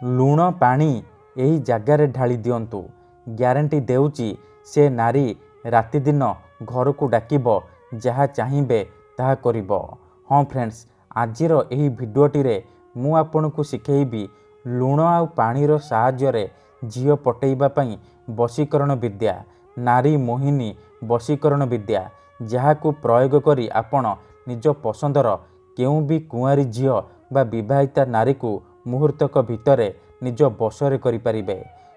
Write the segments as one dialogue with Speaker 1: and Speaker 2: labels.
Speaker 1: लुण पानी यही जगार ढाली दिंतु। ग्यारंटी देउची से नारी राति दिन घर को डाकिब जहाँ चाहिए ताहा करिब। हाँ फ्रेंड्स, आजिर यही भिडियोटी रे मु आपनकु शिखेबी लुण आउ पानीर साहाय्य झील पटेइबा पई वशीकरण विद्या, नारी मोहिनी वशीकरण विद्या, जहाकु प्रयोग करी आपण निज पसंदर केउ भी कुआरी झील बा विवाहिता नारी को मुहूर्तक भितरे निज बसरे करिपारिबे।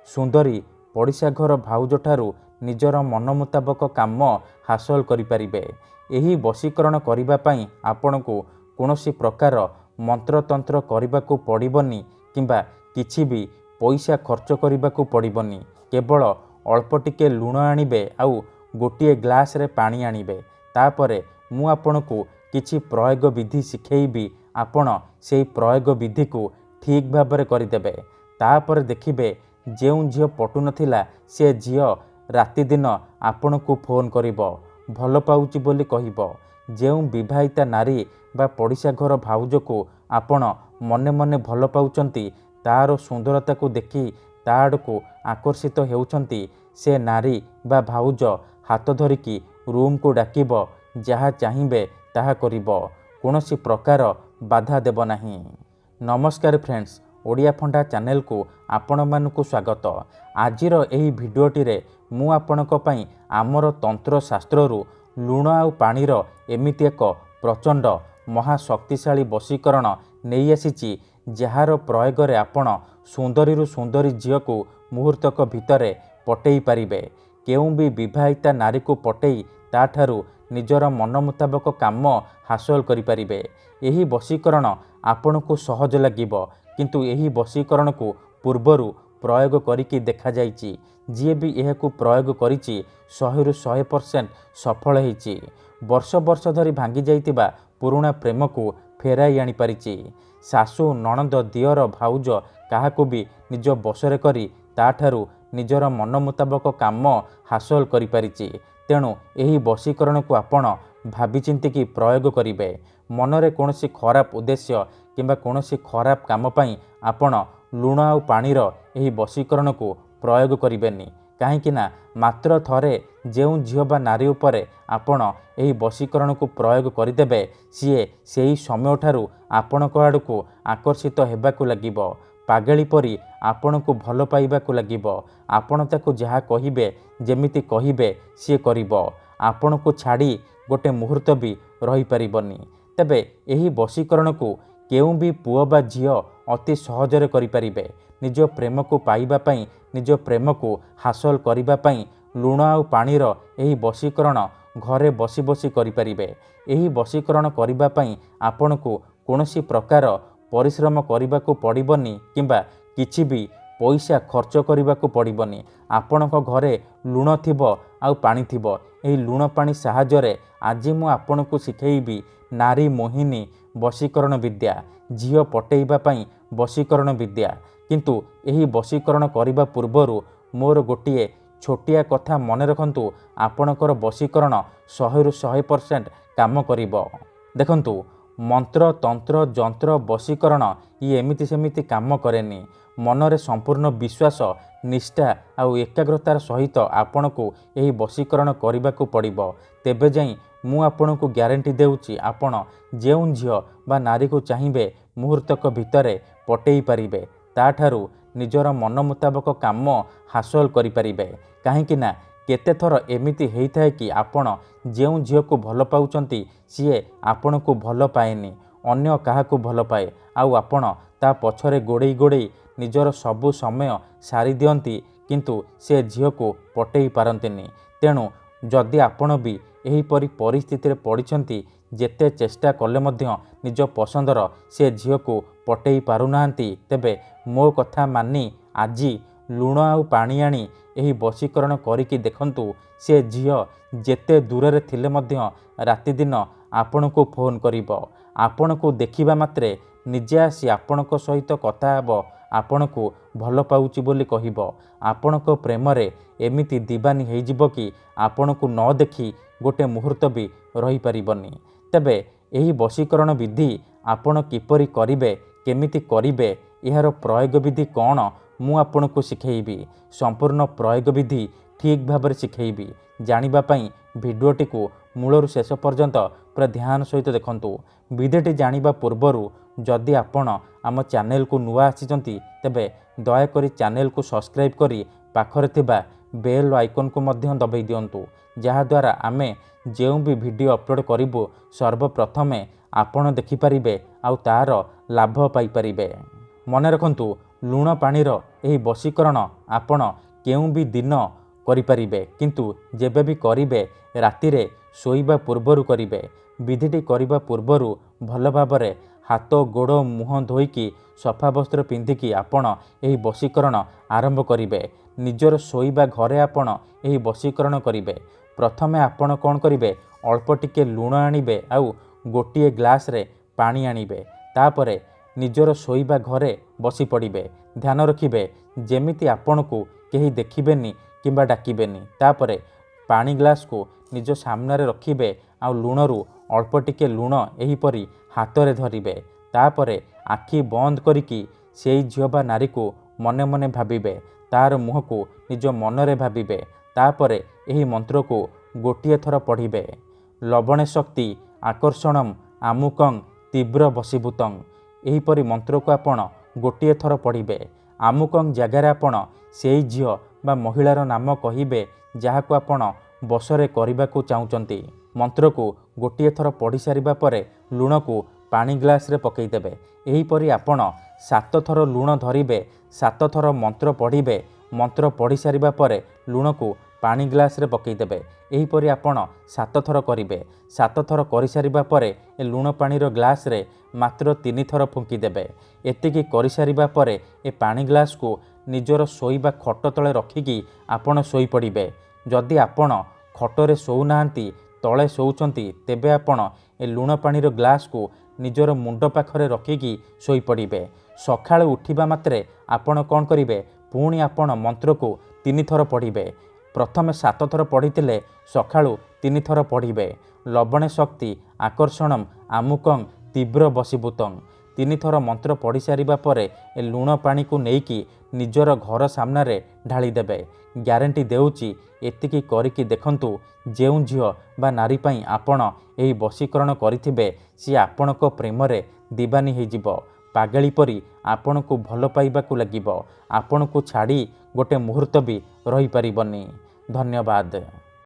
Speaker 1: सुंदरी पड़िशा घर भाउज ठारू निजर मन मुताबक काम हासिल करिपारिबे। एही वशीकरण करिबा पई आपणको कोनोसी प्रकार मंत्र तंत्र करिबाकू पड़िबनी किंबा किछि भी पैसा खर्च करिबाकू पड़िबनी। केवल अल्प टिके लुण आनिबे आउ गोटिए ग्लास रे पानी आनिबे। तापरे मु आपणको किछि प्रयोग विधि शिखेइबी। आपण सेई प्रयोग विधि को ठीक भाबरे करिदेबे। तापर देखिबे जेउ झियो पटु नथिला से झियो राति दिन आपणको फोन करिबो, भल पाउची बोली कहिबो। जेउ विवाहिता नारी बा पड़िशा घर भाउज को आपण मने मने भल पाउचंती, तार सुंदरता को देखि ताड़ को आकर्षित हेउचंती, से नारी बा भाउज हाथ धरिकी रूम को डाकिब, जहाँ चाहिए ताहा करिब, कोनोसी प्रकार बाधा देब नाही। नमस्कार फ्रेंड्स, ओडिया फंडा चैनल को आपण मानकु स्वागत। आजिर एही भिडियोटी रे मु आपणक पई आमर तंत्र शास्त्ररू लुण आउ पानीर एमिति एक प्रचंड महाशक्तिशाली वशीकरण नहीं आसीची, जार प्रयोग रे आपण सुंदरी सुंदरी झील को मुहूर्तक भितरे पटेई पारिबे। केउ भी विवाहिता नारी को पटेई ताठारू निजर मन मुताबक काम हासिल करिपारिबे। एही वशीकरण आपणको सहज लागिबो, किंतु एही वशीकरण को पूर्वरु प्रयोग करिकी देखा जाइछि। जी भी एहाकू प्रयोग करिछि 100% सफल होइछि। वर्ष वर्ष धरी भांगी जाइतिबा पुराणा प्रेम को फेराई आनी पारिछि। सासु नणंद दियर भाउज काहाकू भी निज बसरे करी ताठारू निजर मन मुताबक काम हासिल करि पारिछि। तेणु एही वशीकरण को आपण भाबी चिंतिकी प्रयोग करिबे। मनरे कोनोसी खराब उद्देश्य किंबा कोनोसी खराब काम पई आपण लुण आउ पानीर एही वशीकरण को प्रयोग करिबेनी। काहेकि ना मात्र थरे जेउ झियो बा नारी उपरे आपण एही वशीकरण को प्रयोग करिदेबे, सीए सेही समय ठारू आपणक आड़कू आकर्षित हेबाकू लागिबो। पागेली परी आपणकू भल पाइबाकू लागिबो। आपण ताकू जहा कहिबे जेमिति कहिबे सी करिबो। आपणकू छाड़ी गोटे मुहूर्त भी रही परिबनी। तबे एही वशीकरण को केउ भी पुओ बा झियो अति सहजरे करि परिबे। निज प्रेम को पाइबा पई, निज प्रेम को हासिल करिबा पई लुण आउ पानीर एही वशीकरण घरे बसी बसी करि परिबे। एही वशीकरण करिबा पई आपणकू कोनोसी प्रकार परिश्रम करिबाकू पड़िबनी किंबा किछि भी पैसा खर्च करिबाकू पड़िबनी। आपणक घरे लुण थिबो आउ पानी थिबो। एही लुण पानी साहाय्य आज मु आपणकू शिखेइबी नारी मोहिनी वशीकरण विद्या, झियो पटेइबा पई वशीकरण विद्या। किंतु एही वशीकरण करिबा पूर्वरु मोर गोटिए छोटिया कथा मने रखंतु, आपणकर वशीकरण 100% काम करिबो। देखंतु, मंत्र तंत्र जंत्र वशीकरण ये एमिति सेमिति काम करेनी। मनरे संपूर्ण विश्वास निष्ठा आउ एकाग्रतार सहित आपणकू एही वशीकरण करिबाकू पड़िबो। तेबे जाई मु आपणकू ग्यारंटी देउची आपण जेउ झियो बा नारी को चाहिए मुहूर्तक भितरे पटेई पारिबे। ताठारू निजर मन मुताबक काम हासिल करि पारिबे। काहेकि ना केते थर एमिति हेइथाय कि आपण जेउ झियो को भल पाउचंती, सीए आपण को भल पाएनी, अन्य काहाकू भल पाए। आउ आपण ता पछरे गोड़ेई गोड़ेई निजर सबु समय सारी दियंती, किंतु से झियो को पटेई पारंतिनी। तेणु जदि आपण भी एही परी परिस्थिति रे पड़िछंती, जेते चेष्टा कले मध्य निज पसंदर से झियो को पटेई पारुनाहांती, तेबे मो कथा मानी आजी लुण आउ पानी आनी एही वशीकरण करिकी देखंतु। से झियो जेते दूर थिले मध्य राति दिन आपणको फोन करिबो। आपणको देखिबा मात्रे निजे आसी आपणक सहित कथा हेबो, आपणको भल पाउची बोली कहिबो। आपणक प्रेम रे एमिति दीवानी हेइजिबो कि आपणको न देखी गोटे मुहूर्त भी रही परिबनी। तबे एही वशीकरण विधि आपण किपरि करिबे, केमिति करिबे, यार प्रयोग विधि कौन मु आपको शिखेबी संपूर्ण प्रयोग विधि ठीक भाव शिखेबी जानापी भिडियोटी को मूलरू शेष पर्यंत पूरा ध्यान सहित देखंतु। विधिटी जानिबा पूर्वरु जदि आपण आम चैनल को नुआ आसी तेबे दयाकोरी चैनल को सब्सक्राइब करी पाखरे थिबा बेल आइकन को मध्य दबाई दियंतु जहाद्वारा आमे जो भी वीडियो अपलोड करिबु सर्वप्रथमे आपण देखिपारिबे आउ तार लाभ पाई परिबे। मन रखंतु लुण पानीर एही वशीकरण आपण केउ भी दिन करिपारिबे किंतु जेबे भी करिबे रातिरे शोइबा पूर्वरु करिबे। विधिटी करिबा पूर्वरु भल भाबरे हाथ गोड़ मुह धोईकी सफा वस्त्र पिंधिकी आपण एही वशीकरण आरंभ करिबे। निजर शोइबा घरे आपण एही वशीकरण करिबे। प्रथमे आपण कोन करिबे अल्प टिके लुण आनिबे आउ गोटिए ग्लास रे पानी आनिबे तापरे निजर शोइबा घरे बसी पड़िबे। ध्यान रखिबे जेमिति आपणकु केही देखिबेनी किंबा डाकिबेनी। तापरे पानी ग्लास को निज सामने रखिबे आउ लुणरू अल्प टिके लुण एहीपरि हाथ रे धरिबे। तापरे आखि बंद करिकी सेई झियो बा नारी को मने मने भाबिबे तार मुह को निज मनरे भाबिबे। तापरे एही मंत्र को गोटिए थर पढ़िबे लवणे शक्ति आकर्षणम आमुकं तीव्र वशीभूतं। एहीपरि मंत्र को आपण गोटिए थर पढ़िबे। आमुकं जगार आपण सेई झियो बा महिलार नाम कहिबे जहाको आपण बसरे करने को चाहूँगी। मंत्र को गोटिए थर पढ़ी सारिबा परे लुण को पानी ग्लास रे पकईदेवे। एहीपरि आपण 7 थर लुण धरिबे 7 थर मंत्र पढ़िबे। मंत्र पढ़ी सारिबा परे लुण को पानी ग्लास रे पकईदेवे। एहीपरि आपण 7 थर करिबे। 7 थर करि सारिबा परे ए लुण पानीर ग्लास रे मात्र 3 थर फुंकीदेवे। एतिकी करि सारिबा परे ए पानी ग्लास को निजर शोइबा खट तले रखिकी आपण शोई पड़िबे। जदि आपण खटरे शोउनाहांती तले शोउचंती तेबे आपण ए लुण पानीर ग्लास को निजर मुंड पाखरे रखिकी शोई पड़िबे। सकाळु उठिबा मात्रे आपण कोन करिबे पुणी आपण मंत्र को 3 थर पढ़िबे। प्रथमे 7 थर पढ़िथिले सकाळु 3 थर पढ़िबे लवणे शक्ति आकर्षणम आमुकं तीव्र वशीभूतं। 3 थर मंत्र पढ़ी सारिबा परे ए लुण पानी को नेइकी निजर घर सामने ढाली देबे। ग्यारंटी देउची एतिकी करिकी देखंतु जेउ झियो बा नारी पई आपण एही वशीकरण करिथिबे सी आपणको प्रेमरे दीवानी हे जिवो। पागली परी आपणको भल पाइबाकू लागिबो। आपणको छाड़ी गोटे मुहूर्त भी रही परिबनी। धन्यवाद।